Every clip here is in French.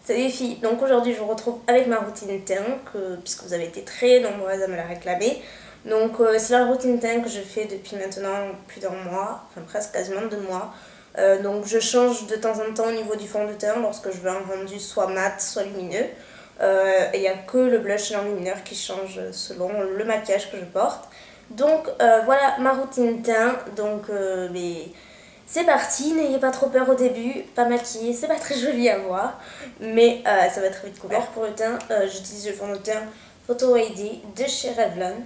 Salut les filles, donc aujourd'hui je vous retrouve avec ma routine teint, puisque vous avez été très nombreuses à me la réclamer. Donc c'est la routine teint que je fais depuis maintenant plus d'un mois, enfin presque quasiment 2 mois. Donc je change de temps en temps au niveau du fond de teint lorsque je veux un rendu soit mat, soit lumineux. Et il n'y a que le blush et l'enlumineur qui change selon le maquillage que je porte. Donc voilà ma routine teint, donc c'est parti, n'ayez pas trop peur au début, pas maquillée, c'est pas très joli à voir, mais ça va être vite couvert. Pour le teint, j'utilise le fond de teint Photo ID de chez Revlon,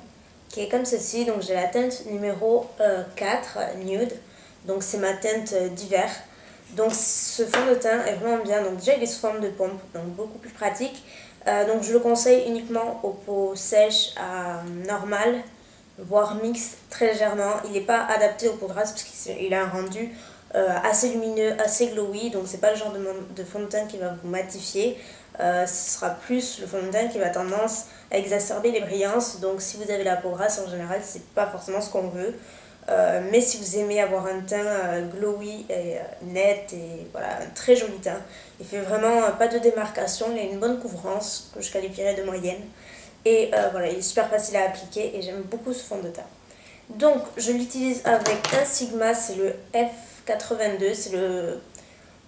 qui est comme ceci. Donc j'ai la teinte numéro 4, Nude, donc c'est ma teinte d'hiver. Donc ce fond de teint est vraiment bien, donc déjà il est sous forme de pompe, donc beaucoup plus pratique. Donc je le conseille uniquement aux peaux sèches à normales, voire mix très légèrement. Il n'est pas adapté aux peaux grasses parce qu'il a un rendu assez lumineux, assez glowy, donc c'est pas le genre de fond de teint qui va vous matifier. Ce sera plus le fond de teint qui va tendance à exacerber les brillances, donc si vous avez la peau grasse en général c'est pas forcément ce qu'on veut. Mais si vous aimez avoir un teint glowy et net et voilà, un très joli teint, il fait vraiment pas de démarcation, il a une bonne couvrance que je qualifierais de moyenne. Et voilà, il est super facile à appliquer et j'aime beaucoup ce fond de teint. Donc je l'utilise avec un Sigma, c'est le F82, c'est le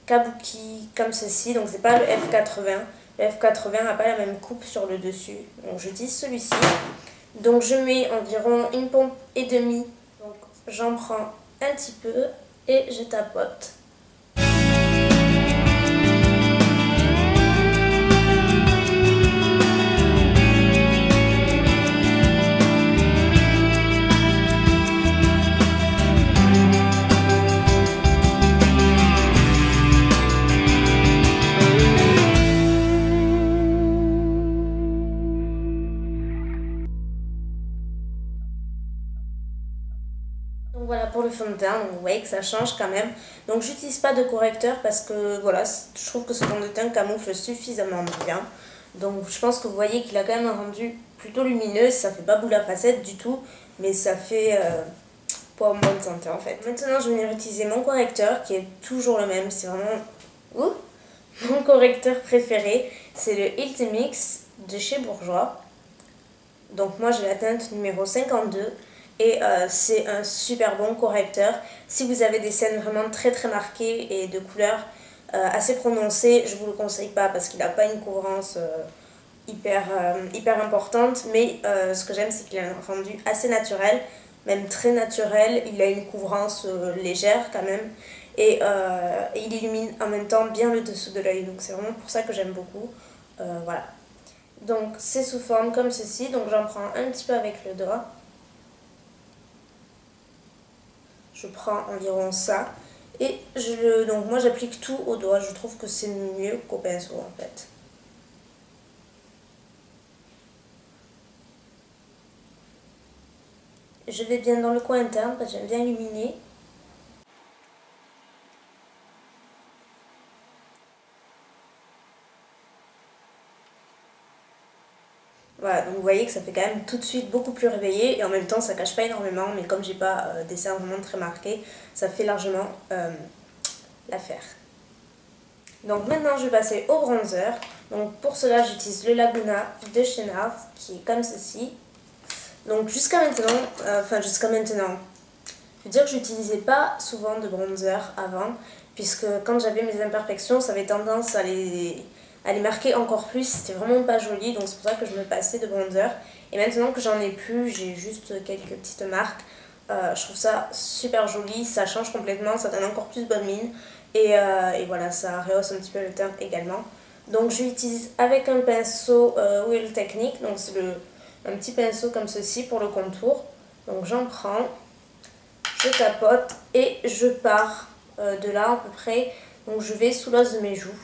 Kabuki comme ceci, donc c'est pas le F80. Le F80 n'a pas la même coupe sur le dessus, donc j'utilise celui-ci. Donc je mets environ une pompe et demie, donc j'en prends un petit peu et je tapote. Donc voilà pour le fond de teint, donc vous voyez que ça change quand même. Donc j'utilise pas de correcteur parce que voilà, je trouve que ce fond de teint camoufle suffisamment bien. Donc je pense que vous voyez qu'il a quand même un rendu plutôt lumineux, ça fait pas boule à facettes du tout, mais ça fait pas en bonne santé en fait. Maintenant je vais venir utiliser mon correcteur qui est toujours le même, c'est vraiment mon correcteur préféré, c'est le Ultimix de chez Bourjois. Donc moi j'ai la teinte numéro 52. Et c'est un super bon correcteur. Si vous avez des scènes vraiment très marquées et de couleurs assez prononcées, je ne vous le conseille pas parce qu'il n'a pas une couvrance hyper importante. Mais ce que j'aime, c'est qu'il a un rendu assez naturel, même très naturel. Il a une couvrance légère quand même. Et il illumine en même temps bien le dessous de l'œil. Donc c'est vraiment pour ça que j'aime beaucoup. Voilà. Donc c'est sous forme comme ceci. Donc j'en prends un petit peu avec le doigt. Je prends environ ça et donc moi j'applique tout au doigt, je trouve que c'est mieux qu'au pinceau en fait. Je vais bien dans le coin interne parce que j'aime bien illuminer. Voilà, donc vous voyez que ça fait quand même tout de suite beaucoup plus réveillé et en même temps ça cache pas énormément, mais comme j'ai pas des cernes vraiment très marquées, ça fait largement l'affaire. Donc maintenant je vais passer au bronzer. Donc pour cela j'utilise le Laguna de chez NARS qui est comme ceci. Donc jusqu'à maintenant, je veux dire que j'utilisais pas souvent de bronzer avant, puisque quand j'avais mes imperfections, ça avait tendance à les marquer encore plus, c'était vraiment pas joli, donc c'est pour ça que je me passais de bronzer. Et maintenant que j'en ai plus, j'ai juste quelques petites marques. Je trouve ça super joli, ça change complètement, ça donne encore plus bonne mine. Et voilà, ça rehausse un petit peu le teint également. Donc j'utilise avec un pinceau Wheel Technique, donc c'est un petit pinceau comme ceci pour le contour. Donc j'en prends, je tapote et je pars de là à peu près. Donc je vais sous l'os de mes joues.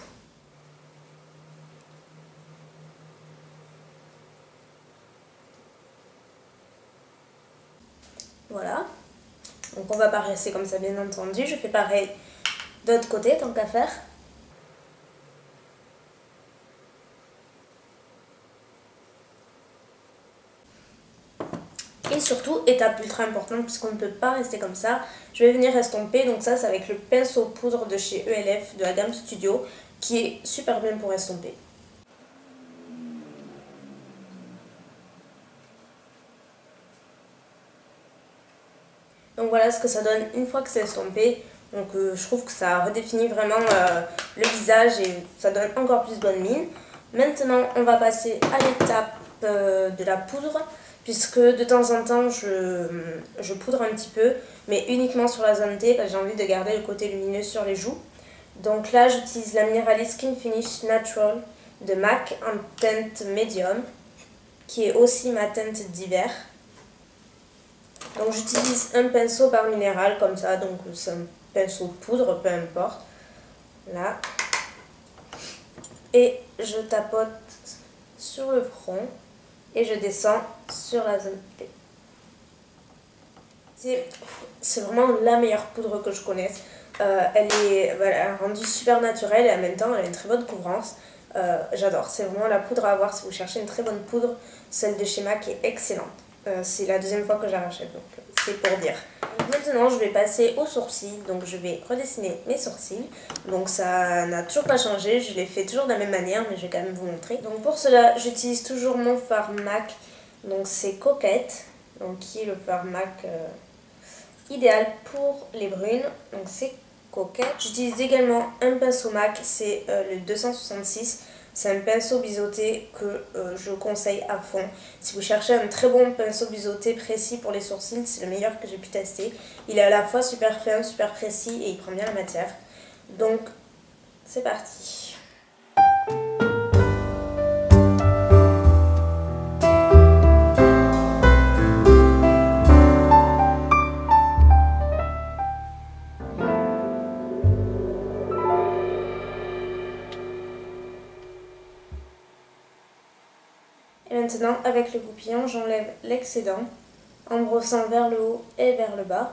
Voilà. Donc on va pas rester comme ça bien entendu. Je fais pareil de l'autre côté tant qu'à faire. Et surtout, étape ultra importante puisqu'on ne peut pas rester comme ça, je vais venir estomper, donc ça c'est avec le pinceau poudre de chez ELF de la gamme Studio. qui est super bien pour estomper. Donc voilà ce que ça donne une fois que c'est estompé. Donc je trouve que ça redéfinit vraiment le visage et ça donne encore plus bonne mine. Maintenant on va passer à l'étape de la poudre, puisque de temps en temps je poudre un petit peu, mais uniquement sur la zone T parce que j'ai envie de garder le côté lumineux sur les joues. Donc là j'utilise la Mineralize Skin Finish Natural de MAC en teinte médium, qui est aussi ma teinte d'hiver. Donc j'utilise un pinceau par minéral comme ça, donc c'est un pinceau de poudre, peu importe. Là. Et je tapote sur le front et je descends sur la zone T. C'est vraiment la meilleure poudre que je connaisse. Elle est rendue super naturelle et en même temps elle a une très bonne couvrance. J'adore, c'est vraiment la poudre à avoir si vous cherchez une très bonne poudre. Celle de chez MAC est excellente. C'est la deuxième fois que je la rachète, donc c'est pour dire. Maintenant je vais passer aux sourcils, donc je vais redessiner mes sourcils. Donc ça n'a toujours pas changé, je les fais toujours de la même manière, mais je vais quand même vous montrer. Donc pour cela j'utilise toujours mon fard MAC, donc c'est Coquette, donc qui est le fard MAC idéal pour les brunes, donc c'est Coquette. J'utilise également un pinceau MAC, c'est le 266. C'est un pinceau biseauté que je conseille à fond. Si vous cherchez un très bon pinceau biseauté précis pour les sourcils, c'est le meilleur que j'ai pu tester. Il est à la fois super fin, super précis et il prend bien la matière. Donc, c'est parti. Et maintenant, avec le goupillon, j'enlève l'excédent en brossant vers le haut et vers le bas.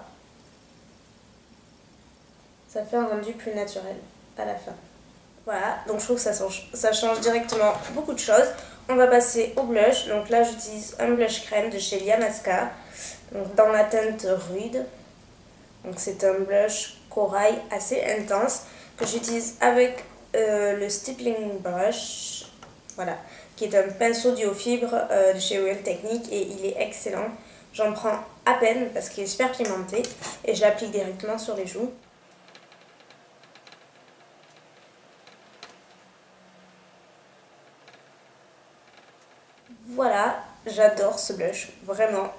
Ça fait un rendu plus naturel à la fin. Voilà, donc je trouve que ça change directement beaucoup de choses. On va passer au blush. Donc là, j'utilise un blush crème de chez Liamaska, donc dans la teinte rude. Donc c'est un blush corail assez intense que j'utilise avec le stippling brush. Voilà, qui est un pinceau duo fibre de chez Real Technique et il est excellent. J'en prends à peine parce qu'il est super pigmenté et je l'applique directement sur les joues. Voilà, j'adore ce blush, vraiment,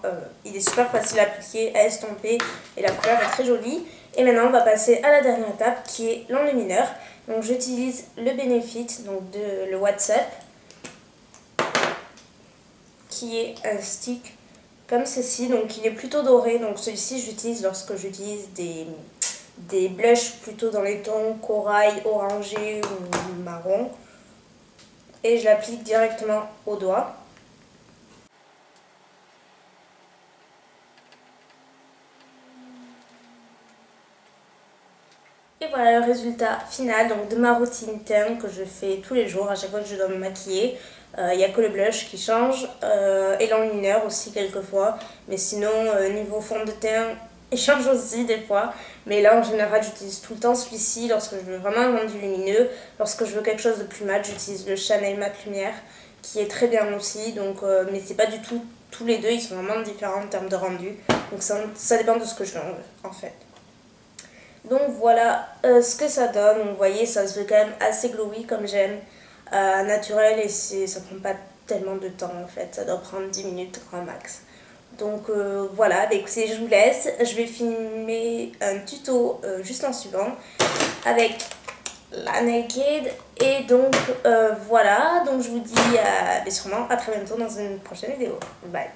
il est super facile à appliquer, à estomper et la couleur est très jolie. Et maintenant on va passer à la dernière étape qui est l'enlumineur. Donc j'utilise le Benefit, donc le WhatsApp, qui est un stick comme ceci, donc il est plutôt doré, donc celui-ci j'utilise lorsque j'utilise des blushs plutôt dans les tons corail, orangé ou marron, et je l'applique directement au doigt. Et voilà le résultat final donc, de ma routine teint que je fais tous les jours à chaque fois que je dois me maquiller. Il n'y a que le blush qui change et l'enlumineur aussi quelquefois. Mais sinon niveau fond de teint il change aussi des fois. Mais là en général j'utilise tout le temps celui-ci lorsque je veux vraiment un rendu lumineux. Lorsque je veux quelque chose de plus mat, j'utilise le Chanel Mat Lumière qui est très bien aussi. Donc, mais c'est pas du tout tous les deux, ils sont vraiment différents en termes de rendu. Donc ça dépend de ce que je veux en fait. Donc voilà ce que ça donne. Donc, vous voyez, ça se fait quand même assez glowy comme j'aime, naturel, et ça prend pas tellement de temps en fait. Ça doit prendre 10 minutes grand max. Donc voilà, bah, écoutez, je vous laisse. Je vais filmer un tuto juste en suivant avec la Naked. Et donc voilà, donc je vous dis sûrement à très bientôt dans une prochaine vidéo. Bye.